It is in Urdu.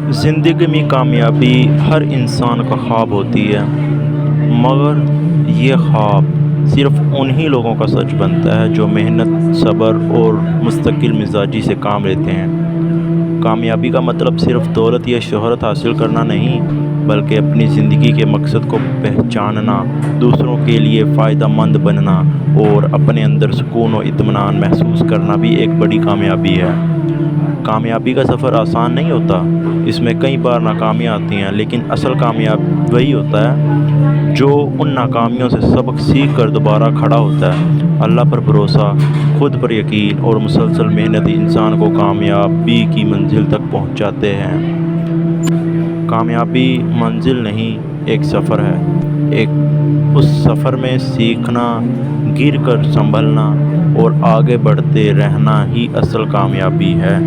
زندگی میں کامیابی ہر انسان کا خواب ہوتی ہے، مگر یہ خواب صرف انہی لوگوں کا سچ بنتا ہے جو محنت، صبر اور مستقل مزاجی سے کام لیتے ہیں۔ کامیابی کا مطلب صرف دولت یا شہرت حاصل کرنا نہیں، بلکہ اپنی زندگی کے مقصد کو پہچاننا، دوسروں کے لیے فائدہ مند بننا اور اپنے اندر سکون و اطمینان محسوس کرنا بھی ایک بڑی کامیابی ہے۔ کامیابی کا سفر آسان نہیں ہوتا، اس میں کئی بار ناکامیاں آتی ہیں، لیکن اصل کامیاب وہی ہوتا ہے جو ان ناکامیوں سے سبق سیکھ کر دوبارہ کھڑا ہوتا ہے۔ اللہ پر بھروسہ، خود پر یقین اور مسلسل محنت انسان کو کامیابی کی منزل تک پہنچاتے ہیں۔ کامیابی منزل نہیں، ایک سفر ہے۔ اس سفر میں سیکھنا، گر کر سنبھلنا اور آگے بڑھتے رہنا ہی اصل کامیابی ہے۔